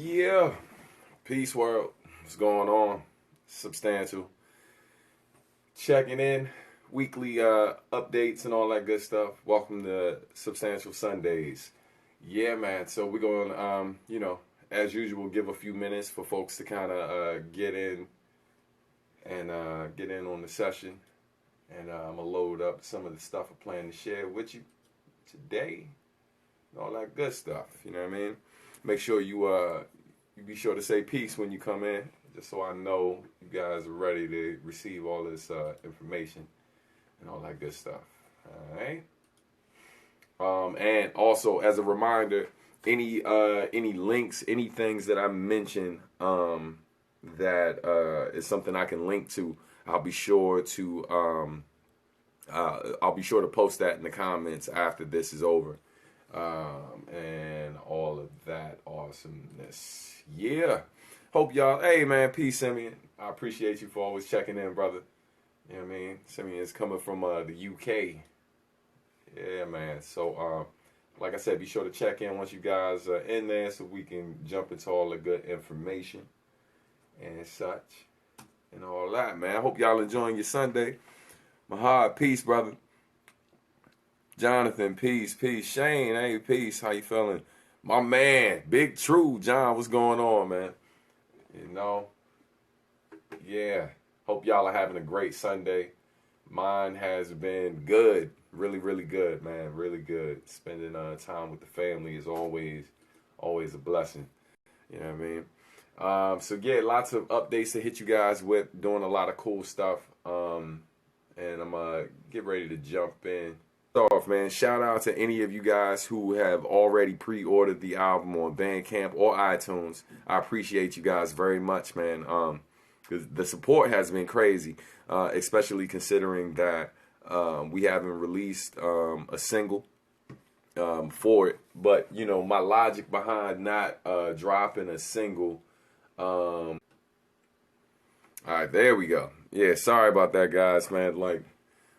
Yeah, peace world. What's going on? Substantial. Checking in, weekly updates and all that good stuff. Welcome to Substantial Sundays. Yeah, man. So we're going, as usual, give a few minutes for folks to kind of get in and get in on the session. And I'm gonna load up some of the stuff I plan to share with you today. And all that good stuff. You know what I mean? Make sure you be sure to say peace when you come in, just so I know you guys are ready to receive all this information and all that good stuff. All right. And also, as a reminder, any links, any things that I mention that is something I can link to, I'll be sure to post that in the comments after this is over. And all of that awesomeness. Yeah. Hope y'all, hey man, peace, Simeon. I appreciate you for always checking in, brother. You know what I mean? Simeon is coming from the UK. Yeah, man. So, like I said, be sure to check in once you guys are in there so we can jump into all the good information and such and all that, man. I hope y'all enjoying your Sunday. Mahad, peace, brother. Jonathan, peace. Shane, hey, peace. How you feeling? My man, Big True, John, what's going on, man? You know, yeah. Hope y'all are having a great Sunday. Mine has been good, really, really good, man, really good. Spending time with the family is always a blessing. You know what I mean? So yeah, lots of updates to hit you guys with. Doing a lot of cool stuff. And I'm get ready to jump in. Off, man. Shout out to any of you guys who have already pre-ordered the album on Bandcamp or iTunes. I appreciate you guys very much, man. Because the support has been crazy, especially considering that we haven't released a single for it. But you know, my logic behind not dropping a single. All right, there we go. Yeah, sorry about that, guys, man. Like,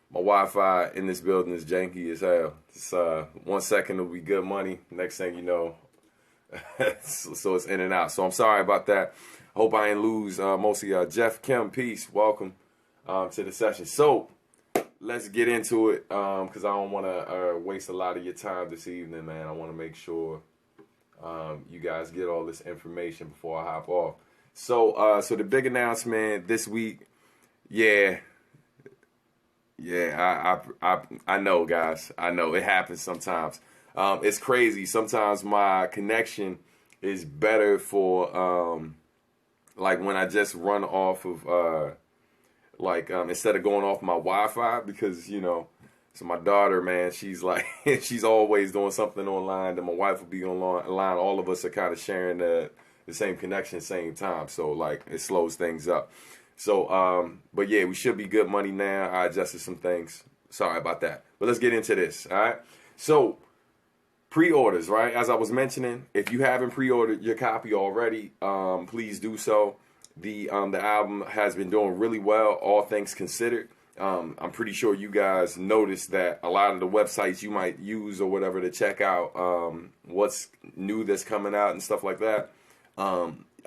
my Wi-Fi in this building is janky as hell. It's 1 second it'll be good money. Next thing you know, so it's in and out. So I'm sorry about that. Hope I ain't lose most of y'all. Jeff Kim, peace. Welcome to the session. So let's get into it because I don't want to waste a lot of your time this evening, man. I want to make sure you guys get all this information before I hop off. So the big announcement this week, yeah, I know, guys. I know it happens sometimes. It's crazy. Sometimes my connection is better for like when I just run off of instead of going off my Wi-Fi, because you know, so my daughter, man, she's like she's always doing something online, and my wife will be online. All of us are kind of sharing the same connection, same time. So like it slows things up. So, but yeah, we should be good money now. I adjusted some things. Sorry about that. But let's get into this, all right? So, pre-orders, right? As I was mentioning, if you haven't pre-ordered your copy already, please do so. The album has been doing really well, all things considered. I'm pretty sure you guys noticed that a lot of the websites you might use or whatever to check out what's new that's coming out and stuff like that,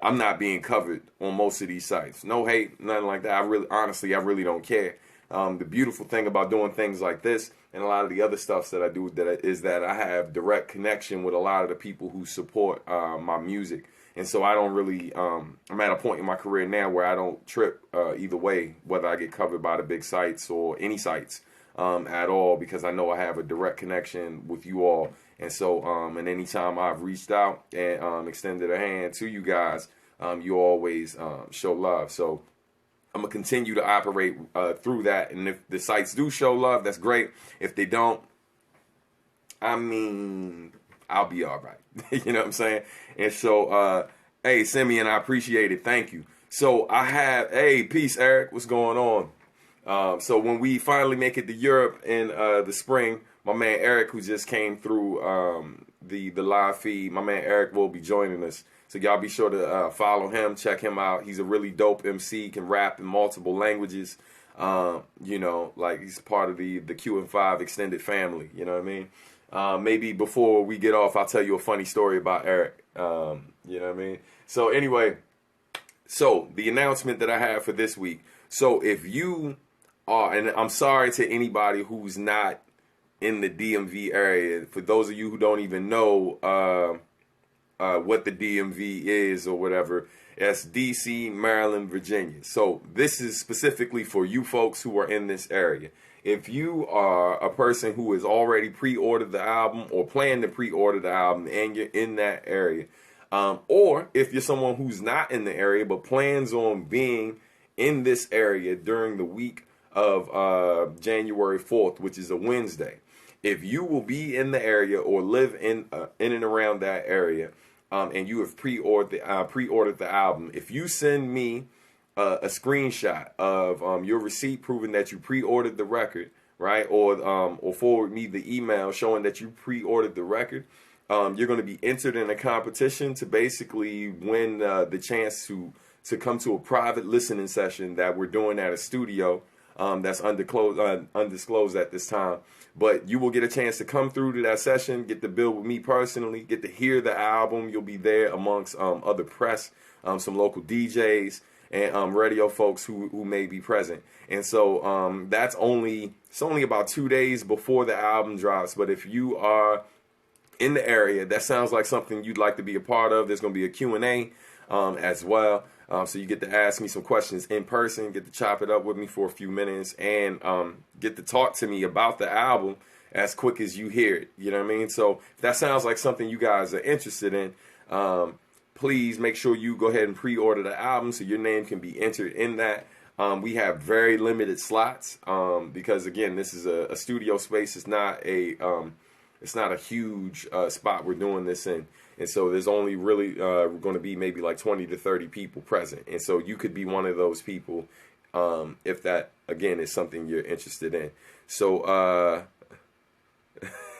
I'm not being covered on most of these sites. No hate, nothing like that. I really don't care. The beautiful thing about doing things like this and a lot of the other stuff that I do is that I have direct connection with a lot of the people who support my music. And so I don't really, I'm at a point in my career now where I don't trip either way, whether I get covered by the big sites or any sites at all, because I know I have a direct connection with you all. And so, and anytime I've reached out and extended a hand to you guys, you always show love. So I'm going to continue to operate through that. And if the sites do show love, that's great. If they don't, I mean, I'll be all right. You know what I'm saying? And so, hey, Simeon, I appreciate it. Thank you. So I have, hey, peace, Eric. What's going on? So when we finally make it to Europe in the spring, my man Eric, who just came through the live feed, my man Eric will be joining us. So y'all be sure to follow him, check him out. He's a really dope MC, can rap in multiple languages. You know, like he's part of the QM5 extended family. You know what I mean? maybe before we get off, I'll tell you a funny story about Eric. You know what I mean? So anyway, so the announcement that I have for this week. So if you are, and I'm sorry to anybody who's not in the DMV area. For those of you who don't even know what the DMV is or whatever, it's DC, Maryland, Virginia. So this is specifically for you folks who are in this area. If you are a person who has already pre-ordered the album or plan to pre-order the album and you're in that area, or if you're someone who's not in the area but plans on being in this area during the week of January 4th, which is a Wednesday, if you will be in the area or live in and around that area, and you have pre-ordered the album, if you send me a screenshot of your receipt proving that you pre-ordered the record, right, or forward me the email showing that you pre-ordered the record, you're going to be entered in a competition to basically win the chance to come to a private listening session that we're doing at a studio that's undisclosed at this time. But you will get a chance to come through to that session, get to build with me personally, get to hear the album. You'll be there amongst other press, some local DJs, and radio folks who may be present. And so it's only about 2 days before the album drops. But if you are in the area, that sounds like something you'd like to be a part of. There's going to be a Q&A as well. So you get to ask me some questions in person, get to chop it up with me for a few minutes, and get to talk to me about the album as quick as you hear it. You know what I mean? So if that sounds like something you guys are interested in, please make sure you go ahead and pre-order the album so your name can be entered in that. We have very limited slots because, again, this is a studio space. It's not a huge spot we're doing this in. And so there's only really going to be maybe like 20 to 30 people present. And so you could be one of those people if that, again, is something you're interested in. So,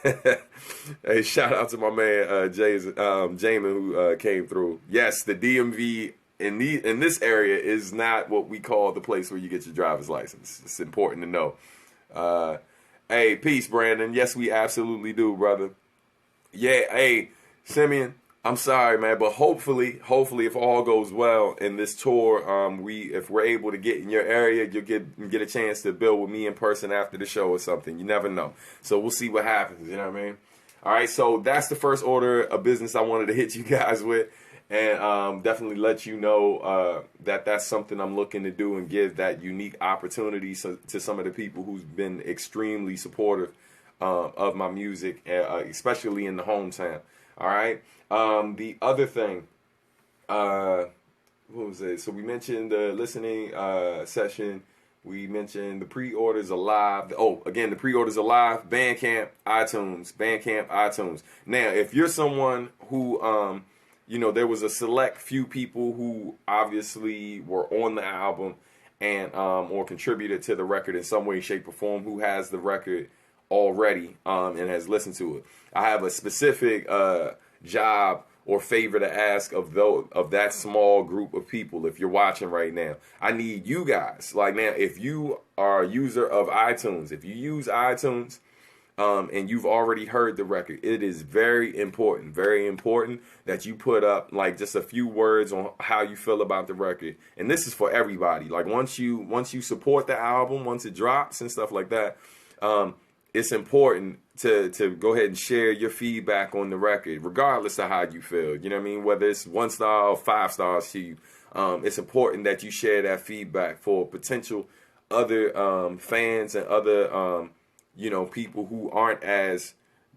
hey, shout out to my man Jamin who came through. Yes, the DMV in this area is not what we call the place where you get your driver's license. It's important to know. Hey, peace, Brandon. Yes, we absolutely do, brother. Yeah, hey, Simeon, I'm sorry, man, but hopefully, if all goes well in this tour, if we're able to get in your area, you'll get a chance to build with me in person after the show or something. You never know. So we'll see what happens. You know what I mean? All right, so that's the first order of business I wanted to hit you guys with, and definitely let you know that that's something I'm looking to do and give that unique opportunity to some of the people who've been extremely supportive of my music, especially in the hometown. All right. The other thing, what was it? So we mentioned the listening session. We mentioned the pre-orders are live. Oh, again, the pre-orders are live. Bandcamp, iTunes. Now, if you're someone who, there was a select few people who obviously were on the album and or contributed to the record in some way, shape, or form, who has the record already and has listened to it. I have a specific job or favor to ask of that small group of people. If you're watching right now, I need you guys. Like, now, if you are a user of iTunes, if you use iTunes and you've already heard the record, it is very important that you put up like just a few words on how you feel about the record. And this is for everybody. Like, once you support the album, once it drops and stuff like that, it's important to go ahead and share your feedback on the record, regardless of how you feel. You know what I mean? Whether it's 1 star or 5 stars to you, it's important that you share that feedback for potential other fans and other people who aren't as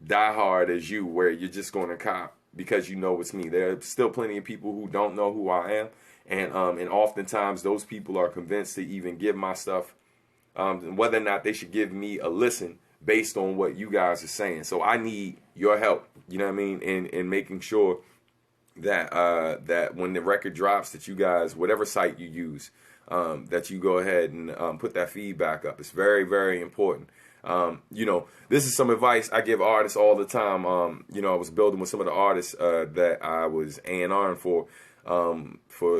diehard as you, where you're just going to cop because you know it's me. There are still plenty of people who don't know who I am, and oftentimes those people are convinced to even give my stuff, whether or not they should give me a listen based on what you guys are saying. So I need your help, you know what I mean, in making sure that that when the record drops, that you guys, whatever site you use, that you go ahead and put that feedback up. It's very, very important. This is some advice I give artists all the time. I was building with some of the artists that I was A&R'ing for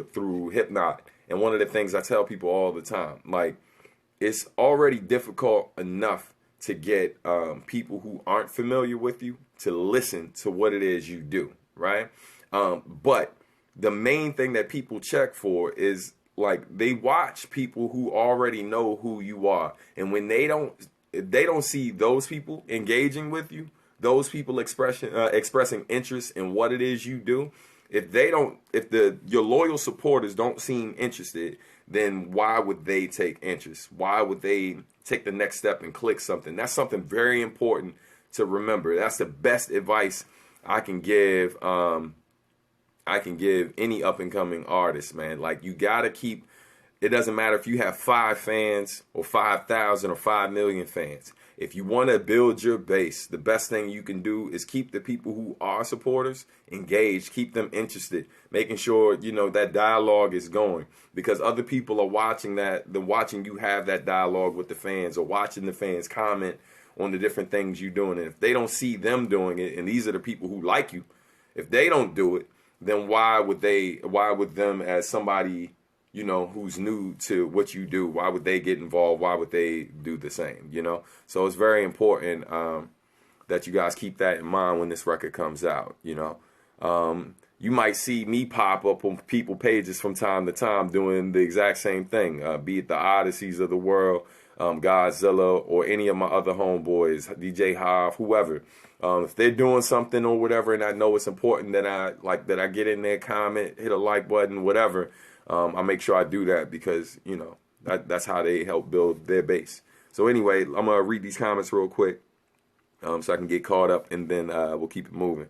through Hypnot. And one of the things I tell people all the time, like, it's already difficult enough to get people who aren't familiar with you to listen to what it is you do, right? But the main thing that people check for is like they watch people who already know who you are, and when if they don't see those people engaging with you, those people expressing interest in what it is you do, if your loyal supporters don't seem interested, then why would they take interest? Why would they take the next step and click something? That's something very important to remember. That's the best advice I can give. I can give any up and coming artist, man. Like, you gotta keep. It doesn't matter if you have 5 fans or 5,000 or 5 million fans. If you want to build your base, the best thing you can do is keep the people who are supporters engaged, keep them interested, making sure, that dialogue is going, because other people are watching watching you have that dialogue with the fans, or watching the fans comment on the different things you're doing. And if they don't see them doing it, and these are the people who like you, if they don't do it, then why would them, as somebody who's new to what you do, why would they get involved? Why would they do the same? So it's very important that you guys keep that in mind when this record comes out. You might see me pop up on people pages from time to time doing the exact same thing, be it the Odysseys of the world, Godzilla, or any of my other homeboys, DJ Hive, whoever. If they're doing something or whatever, and I know it's important that I get in there, comment, hit a like button, whatever. I make sure I do that because, that's how they help build their base. So anyway, I'm going to read these comments real quick so I can get caught up, and then we'll keep it moving.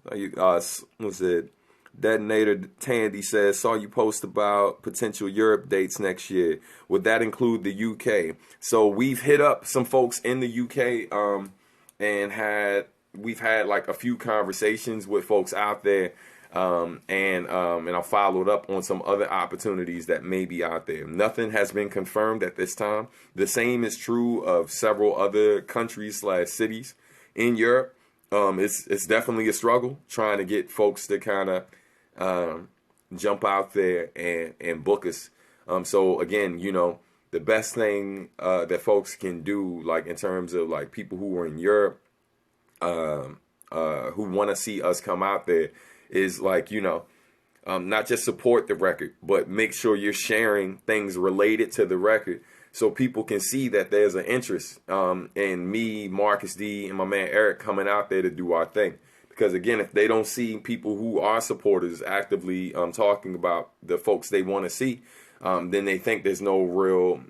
What's it? Detonator Tandy says, saw you post about potential Europe dates next year. Would that include the UK? So we've hit up some folks in the UK and we've had like a few conversations with folks out there. And I followed up on some other opportunities that may be out there. Nothing has been confirmed at this time. The same is true of several other countries/cities in Europe. It's definitely a struggle trying to get folks to kind of jump out there and book us. So again, the best thing that folks can do, like in terms of like people who are in Europe, who want to see us come out there, is like, not just support the record, but make sure you're sharing things related to the record so people can see that there's an interest in me, Marcus D, and my man Eric coming out there to do our thing. Because again, if they don't see people who are supporters actively talking about the folks they want to see, then they think there's no real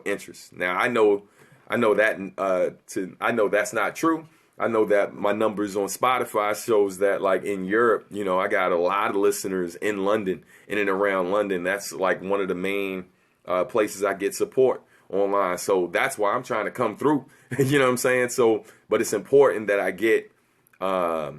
interest. Now I know that's not true. I know that my numbers on Spotify shows that, like, in Europe, I got a lot of listeners in London, in and around London. That's like one of the main places I get support online. So that's why I'm trying to come through. You know what I'm saying? So, but it's important that I get, that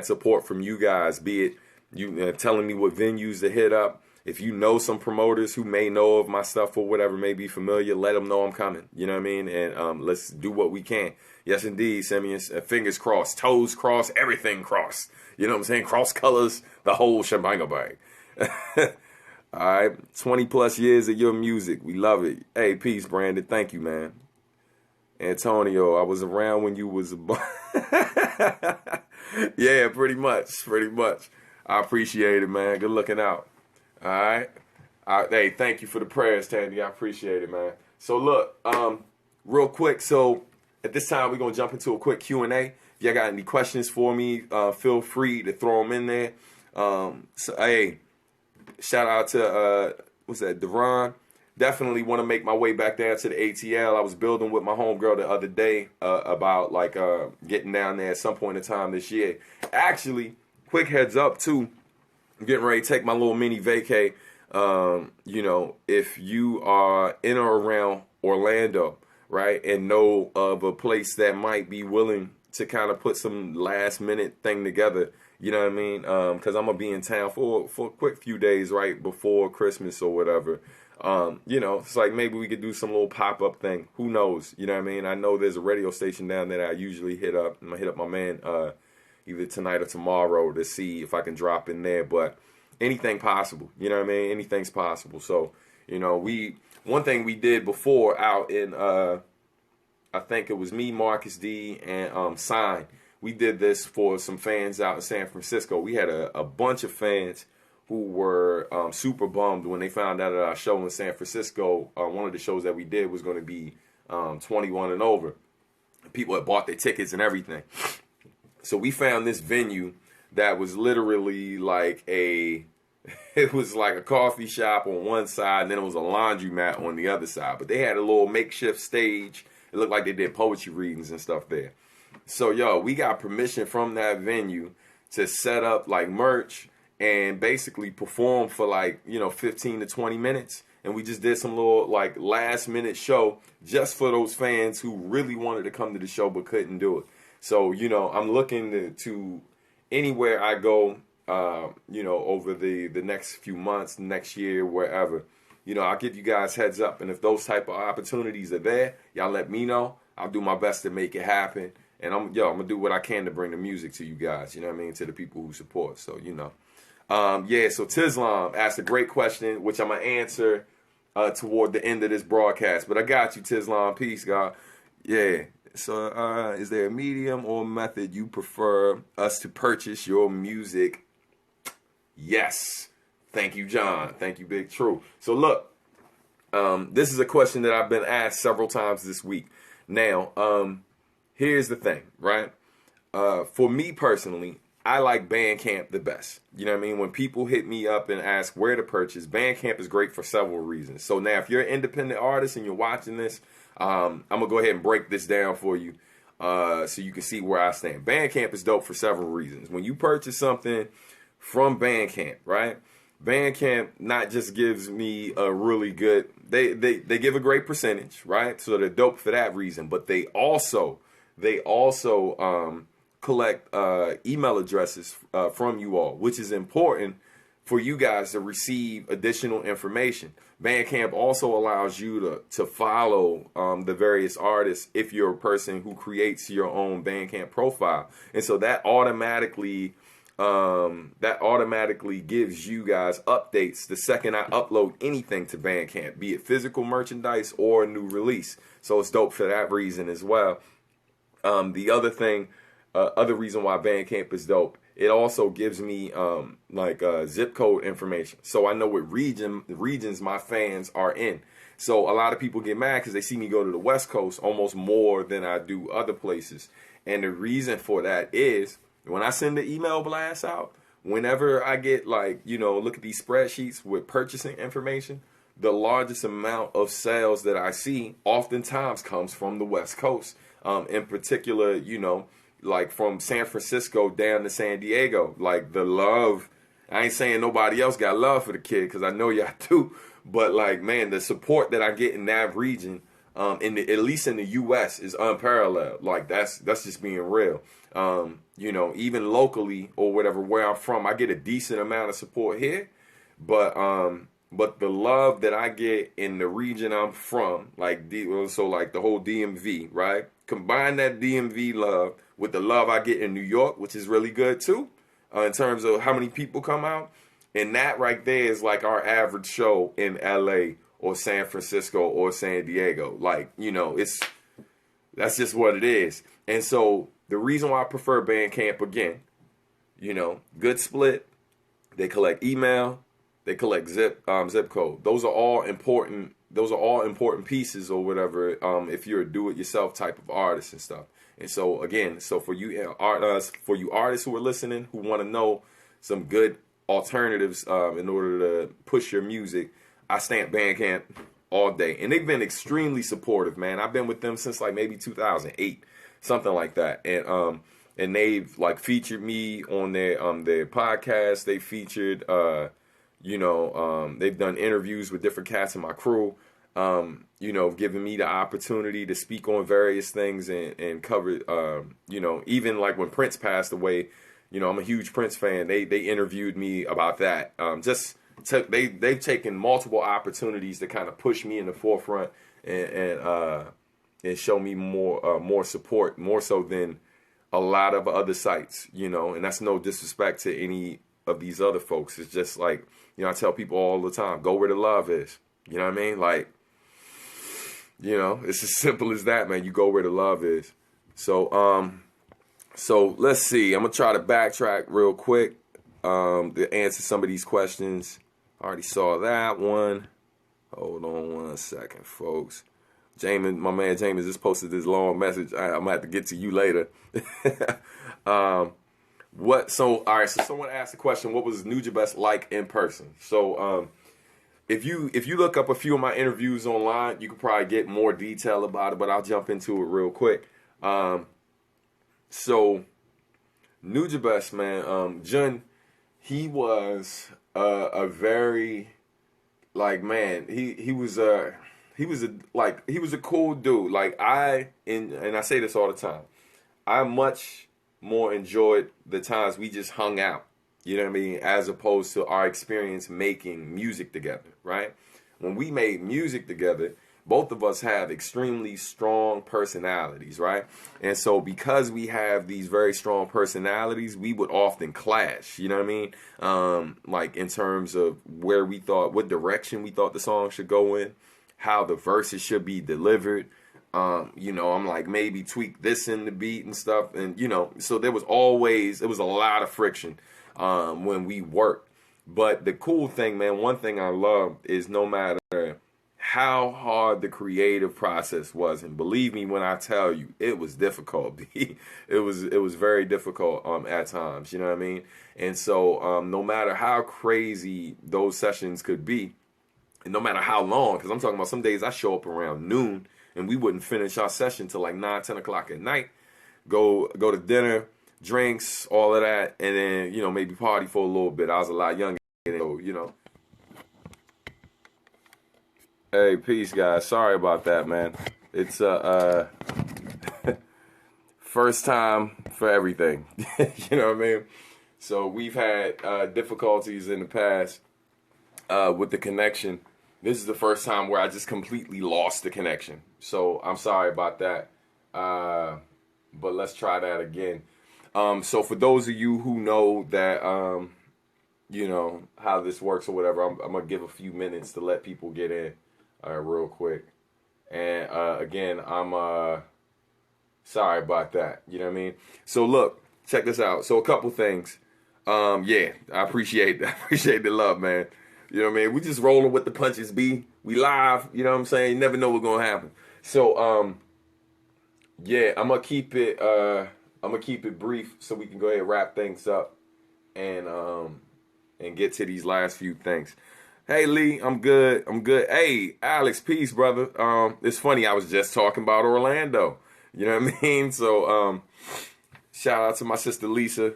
support from you guys, be it you telling me what venues to hit up. If you know some promoters who may know of my stuff or whatever, may be familiar, let them know I'm coming. You know what I mean? And let's do what we can. Yes, indeed, Simeon. Fingers crossed, toes crossed, everything crossed. You know what I'm saying? Cross colors, the whole shebang bang. All right, 20 plus years of your music. We love it. Hey, peace, Brandon. Thank you, man. Antonio, I was around when you was yeah, pretty much. I appreciate it, man. Good looking out. All right. Hey, thank you for the prayers, Tandy. I appreciate it, man. So look, real quick. So at this time, we're gonna jump into a quick Q&A. If y'all got any questions for me, feel free to throw them in there. So hey, shout out to what's that, Deron. Definitely want to make my way back down to the ATL. I was building with my homegirl the other day about like getting down there at some point in time this year. Actually, quick heads up too. I'm getting ready to take my little mini vacay. If you are in or around Orlando, right, and know of a place that might be willing to kind of put some last minute thing together, you know what I mean? Because I'm going to be in town for a quick few days right before Christmas or whatever. It's like maybe we could do some little pop-up thing. Who knows? You know what I mean? I know there's a radio station down there that I usually hit up. I'm going to hit up my man either tonight or tomorrow to see if I can drop in there. But anything possible. You know what I mean? Anything's possible. So, we one thing we did before out in I think it was me, Marcus D, and Sign. We did this for some fans out in San Francisco. We had a bunch of fans who were super bummed when they found out that our show in San Francisco, one of the shows that we did was going to be 21 and over. People had bought their tickets and everything. So we found this venue that was literally like it was like a coffee shop on one side, and then it was a laundromat on the other side. But they had a little makeshift stage. It looked like they did poetry readings and stuff there. So, yo, we got permission from that venue to set up like merch and basically perform for like, 15 to 20 minutes. And we just did some little like last minute show just for those fans who really wanted to come to the show but couldn't do it. So, I'm looking to anywhere I go, over the next few months, next year, wherever, I'll give you guys heads up. And if those type of opportunities are there, y'all let me know. I'll do my best to make it happen. And I'm going to do what I can to bring the music to you guys, you know what I mean, to the people who support. So, so Tislam asked a great question, which I'm going to answer toward the end of this broadcast. But I got you, Tislam. Peace, God. Yeah. So is there a medium or method you prefer us to purchase your music? Yes. Thank you, John. Thank you, Big True. So look, this is a question that I've been asked several times this week. Now, here's the thing, right? For me personally, I like Bandcamp the best. You know what I mean? When people hit me up and ask where to purchase, Bandcamp is great for several reasons. So now, if you're an independent artist and you're watching this, I'm going to go ahead and break this down for you so you can see where I stand. Bandcamp is dope for several reasons. When you purchase something from Bandcamp, right? Bandcamp not just gives me a really good, they give a great percentage, right? So they're dope for that reason, but they also collect email addresses from you all, which is important for you guys to receive additional information. Bandcamp also allows you to follow the various artists if you're a person who creates your own Bandcamp profile, and so that automatically gives you guys updates the second I upload anything to Bandcamp, be it physical merchandise or a new release. So it's dope for that reason as well. The other thing, other reason why Bandcamp is dope, it also gives me zip code information, so I know what regions my fans are in. So a lot of people get mad because they see me go to the West Coast almost more than I do other places, and the reason for that is when I send the email blast out, whenever I get look at these spreadsheets with purchasing information, the largest amount of sales that I see oftentimes comes from the West Coast. In particular, like from San Francisco down to San Diego, like the love. I ain't saying nobody else got love for the kid, because I know y'all do. But the support that I get in that region, at least in the U.S., is unparalleled. Like that's just being real. Even locally or whatever, where I'm from, I get a decent amount of support here. But the love that I get in the region I'm from, like the whole DMV, right? Combine that DMV love with the love I get in New York, which is really good too, in terms of how many people come out. And that right there is like our average show in LA or San Francisco or San Diego. That's just what it is. And so the reason why I prefer Bandcamp, again, good split. They collect email, they collect zip code. Those are all important pieces or whatever, if you're a do-it-yourself type of artist and stuff. And so again, for you artists who are listening, who want to know some good alternatives in order to push your music, I stamp Bandcamp all day. And they've been extremely supportive, man. I've been with them since like maybe 2008, something like that. And they've featured me on their podcast. They featured they've done interviews with different cats in my crew. Giving me the opportunity to speak on various things and cover, even like when Prince passed away, I'm a huge Prince fan. They interviewed me about that. They've taken multiple opportunities to kind of push me in the forefront and show me more support, more so than a lot of other sites, and that's no disrespect to any of these other folks. It's just like, I tell people all the time, go where the love is. You know what I mean? You know, it's as simple as that, man. You go where the love is. So let's see. I'm gonna try to backtrack real quick to answer some of these questions. I already saw that one. Hold on one second, folks. Jamin, my man Jamin just posted this long message. I'm gonna have to get to you later. So someone asked the question, what was Nujabes like in person? So if you look up a few of my interviews online, you can probably get more detail about it, but I'll jump into it real quick. So Nujabes, man, Jun, he was a very, like, man, he was a cool dude. Like, and I say this all the time, I much more enjoyed the times we just hung out, you know what I mean, as opposed to our experience making music together, right? When we made music together, both of us have extremely strong personalities, right? And so because we have these very strong personalities, we would often clash, you know what I mean? Like in terms of what direction we thought the song should go in, how the verses should be delivered. You know, I'm like, maybe tweak this in the beat and stuff. And, you know, so it was a lot of friction when we worked. But the cool thing, man, one thing I love is no matter how hard the creative process was, and believe me when I tell you, it was difficult. it was very difficult at times, you know what I mean? And so no matter how crazy those sessions could be, and no matter how long, because I'm talking about some days I show up around noon, and we wouldn't finish our session till like 9, 10 o'clock at night, go to dinner, drinks, all of that, and then, you know, maybe party for a little bit. I was a lot younger, so, you know. Hey, peace, guys. Sorry about that, man. It's first time for everything. You know what I mean? So we've had difficulties in the past with the connection. This is the first time where I just completely lost the connection. So I'm sorry about that. But let's try that again. So for those of you who know that, you know, how this works or whatever, I'm going to give a few minutes to let people get in real quick. And again, I'm sorry about that. You know what I mean? So look, check this out. So a couple things. Yeah, I appreciate the love, man. You know what I mean? We just rolling with the punches, B. We live, you know what I'm saying? You never know what's gonna happen. So yeah, I'm gonna keep it brief so we can go ahead and wrap things up and get to these last few things. Hey Lee, I'm good. Hey, Alex, peace, brother. It's funny, I was just talking about Orlando. You know what I mean? So shout out to my sister Lisa.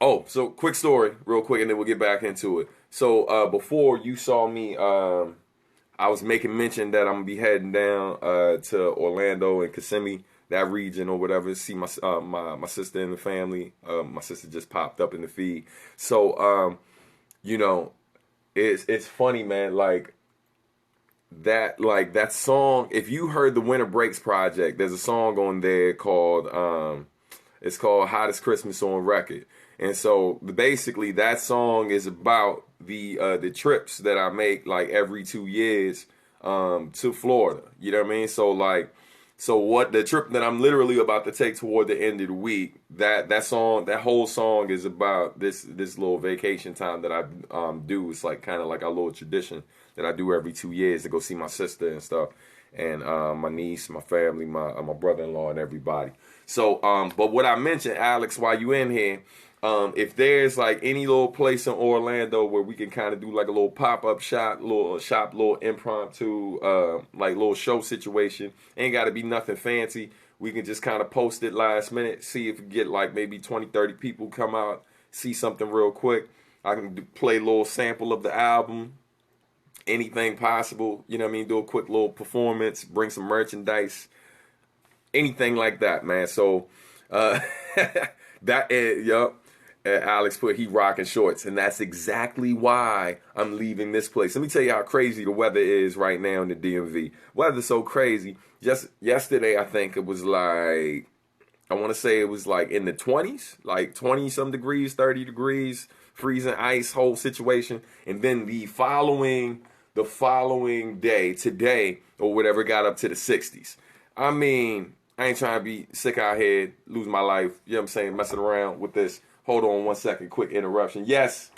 Oh, so quick story, real quick, and then we'll get back into it. So before you saw me, I was making mention that I'm gonna be heading down to Orlando and Kissimmee, that region or whatever. See my sister and the family. My sister just popped up in the feed. So you know, it's funny, man. Like that song. If you heard the Winter Breaks project, there's a song on there called it's called Hottest Christmas on Record. And so basically that song is about the trips that I make like every 2 years to Florida. You know what I mean? So what the trip that I'm literally about to take toward the end of the week, that whole song is about this little vacation time that I do. It's like kind of like a little tradition that I do every 2 years to go see my sister and stuff, and my niece, my family, my brother-in-law, and everybody. So but what I mentioned, Alex, while you in here, if there's like any little place in Orlando where we can kind of do like a little pop-up shop, little impromptu, like little show situation, ain't got to be nothing fancy. We can just kind of post it last minute, see if we get like maybe 20, 30 people come out, see something real quick. I can play a little sample of the album, anything possible, you know what I mean? Do a quick little performance, bring some merchandise, anything like that, man. So yup. And Alex put, he rocking shorts, and that's exactly why I'm leaving this place. Let me tell you how crazy the weather is right now in the DMV. Weather's so crazy. Just yesterday, I think it was like, I want to say it was like in the 20s, like 20-some degrees, 30 degrees, freezing ice, whole situation. And then the following the following day, today, or whatever, got up to the 60s. I mean, I ain't trying to be sick out here, lose my life, you know what I'm saying, messing around with this. Hold on 1 second, quick interruption. Yes.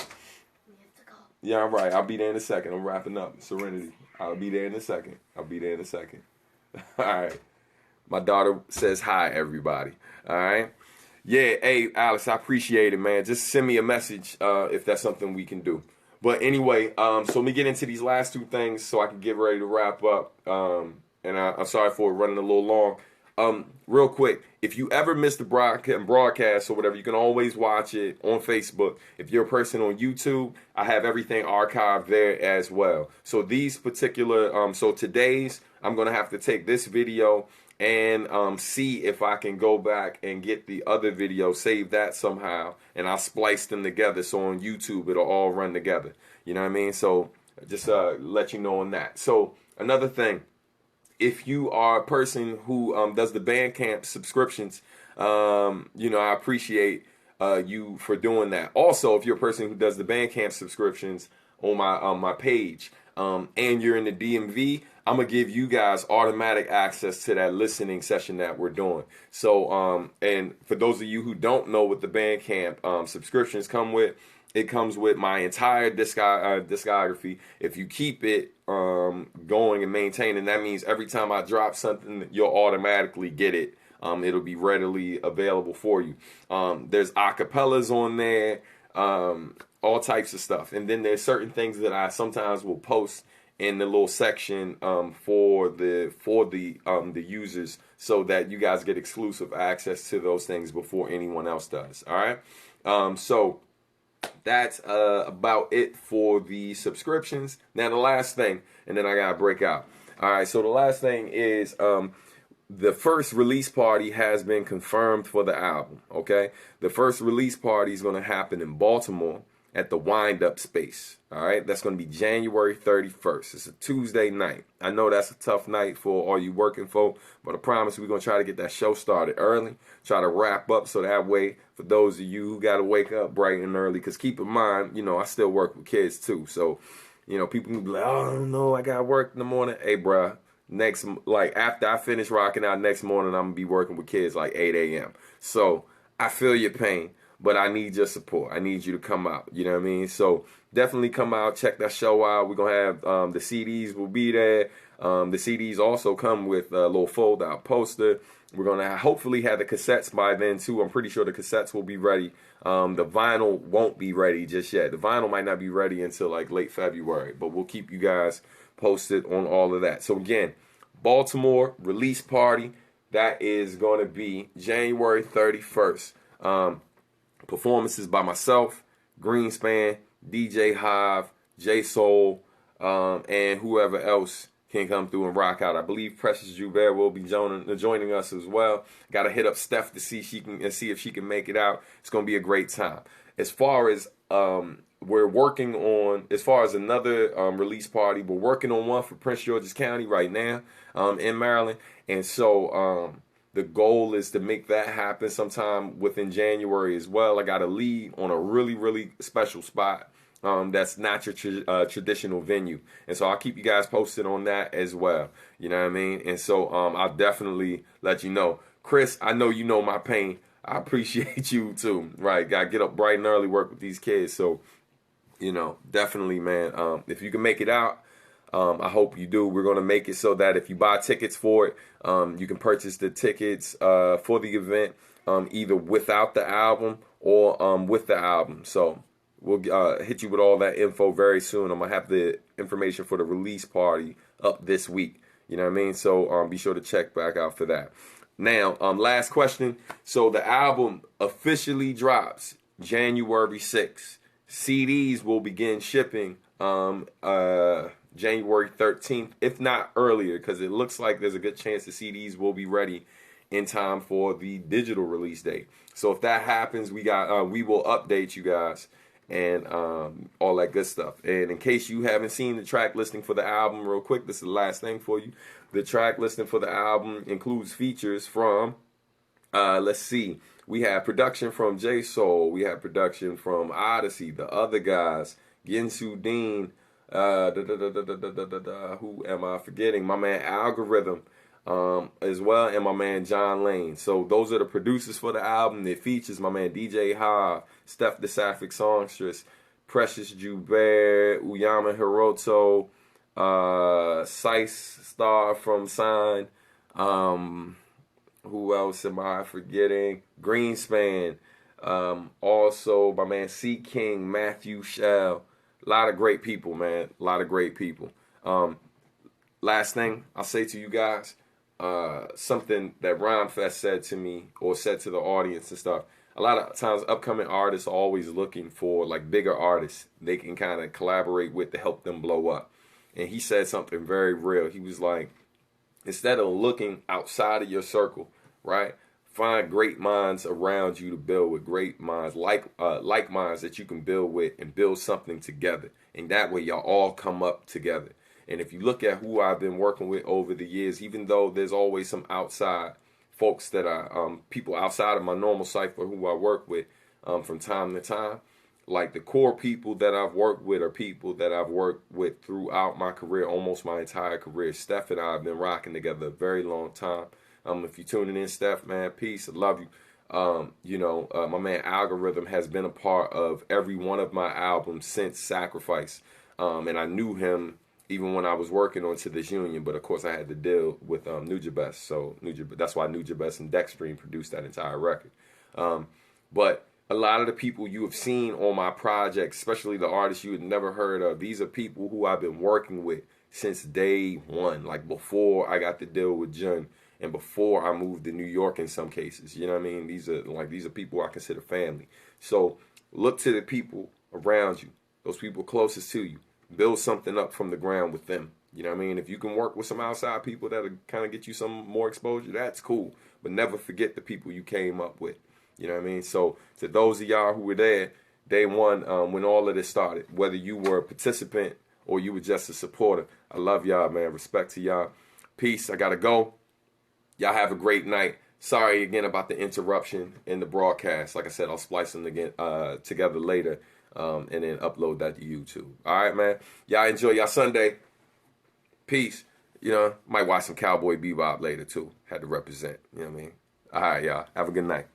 Yeah, I'm right. I'll be there in a second. I'm wrapping up. Serenity. I'll be there in a second. All right. My daughter says hi, everybody. All right. Yeah, hey, Alex, I appreciate it, man. Just send me a message if that's something we can do. But anyway, so let me get into these last two things so I can get ready to wrap up. And I'm sorry for running a little long. Real quick, if you ever missed the broadcast or whatever, you can always watch it on Facebook. If you're a person on YouTube, I have everything archived there as well. So these particular, so today's, I'm going to have to take this video and see if I can go back and get the other video, save that somehow, and I'll splice them together so on YouTube it'll all run together. You know what I mean? So just let you know on that. So another thing, if you are a person who does the Bandcamp subscriptions, you know, I appreciate you for doing that. Also, if you're a person who does the Bandcamp subscriptions on my page, and you're in the DMV, I'm gonna give you guys automatic access to that listening session that we're doing. So, and for those of you who don't know what the Bandcamp subscriptions come with, it comes with my entire discography. If you keep it going and maintaining, that means every time I drop something, you'll automatically get it. It'll be readily available for you. There's acapellas on there, all types of stuff. And then there's certain things that I sometimes will post in the little section for the users, so that you guys get exclusive access to those things before anyone else does. All right. So that's about it for the subscriptions. Now the last thing, and then I gotta break out. All right, so the last thing is the first release party has been confirmed for the album. Okay, the first release party is going to happen in Baltimore at the Wind Up Space. All right, that's going to be January 31st. It's a Tuesday night. I know that's a tough night for all you working folk, but I promise we're going to try to get that show started early, try to wrap up so that way for those of you who got to wake up bright and early, because keep in mind, you know, I still work with kids too. So, you know, people can be like, oh no, I got to work in the morning. Hey, bruh, after I finish rocking out next morning, I'm going to be working with kids like 8 a.m. So I feel your pain, but I need your support. I need you to come out. You know what I mean? So definitely come out, check that show out. We're going to have the CDs will be there. The CDs also come with a little fold-out poster. We're going to hopefully have the cassettes by then, too. I'm pretty sure the cassettes will be ready. The vinyl won't be ready just yet. The vinyl might not be ready until like late February, but we'll keep you guys posted on all of that. So again, Baltimore release party. That is going to be January 31st. Performances by myself, Greenspan, DJ Hive, J Soul, and whoever else can come through and rock out. I believe Precious Joubert will be joining us as well. Got to hit up Steph to see if she can make it out. It's going to be a great time. As far as we're working on, as far as another release party, we're working on one for Prince George's County right now in Maryland, and so the goal is to make that happen sometime within January as well. I got a lead on a really, really special spot that's not your traditional venue. And so I'll keep you guys posted on that as well. You know what I mean? And so I'll definitely let you know. Chris, I know you know my pain. I appreciate you too. Right, got to get up bright and early, work with these kids. So, you know, definitely, man, if you can make it out, I hope you do. We're going to make it so that if you buy tickets for it, you can purchase the tickets for the event either without the album or with the album. So we'll hit you with all that info very soon. I'm going to have the information for the release party up this week. You know what I mean? So be sure to check back out for that. Now, last question. So the album officially drops January 6th. CDs will begin shipping January 13th, if not earlier, because it looks like there's a good chance the CDs will be ready in time for the digital release date. So if that happens, we will update you guys and all that good stuff. And in case you haven't seen the track listing for the album, real quick, this is the last thing for you. The track listing for the album includes features from, let's see, we have production from J Soul, we have production from Odyssey, the other guys, Ginsu Dean, Who am I forgetting? My man Algorithm, as well, and my man John Lane. So those are the producers for the album. It features my man DJ Ha, Steph the Sapphic Songstress, Precious Joubert, Uyama Hiroto, Sice Star from Sign. Who else am I forgetting? Greenspan. Also, my man C. King, Matthew Shell. A lot of great people, man. A lot of great people. Last thing I'll say to you guys, something that Rhymefest said to me or said to the audience and stuff. A lot of times upcoming artists are always looking for like bigger artists they can kind of collaborate with to help them blow up. And he said something very real. He was like, instead of looking outside of your circle, right? Find great minds around you to build with, great minds, like minds that you can build with and build something together. And that way y'all all come up together. And if you look at who I've been working with over the years, even though there's always some outside folks that are people outside of my normal cipher who I work with from time to time, like the core people that I've worked with are people that I've worked with throughout my career, almost my entire career. Steph and I have been rocking together a very long time. If you're tuning in, Steph, man, peace. I love you. My man Algorithm has been a part of every one of my albums since Sacrifice. And I knew him even when I was working on To This Union, but of course I had to deal with Nujabes. So that's why Nujabes and Dextreme produced that entire record. But a lot of the people you have seen on my project, especially the artists you had never heard of, these are people who I've been working with since day one, like before I got to deal with Jun and before I moved to New York in some cases. You know what I mean? These are people I consider family. So look to the people around you, those people closest to you. Build something up from the ground with them. You know what I mean? If you can work with some outside people that'll kind of get you some more exposure, that's cool. But never forget the people you came up with. You know what I mean? So to those of y'all who were there, day one, when all of this started, whether you were a participant or you were just a supporter, I love y'all, man. Respect to y'all. Peace. I got to go. Y'all have a great night. Sorry again about the interruption in the broadcast. Like I said, I'll splice them again together later and then upload that to YouTube. All right, man. Y'all enjoy y'all Sunday. Peace. Might watch some Cowboy Bebop later, too. Had to represent. You know what I mean? All right, y'all. Have a good night.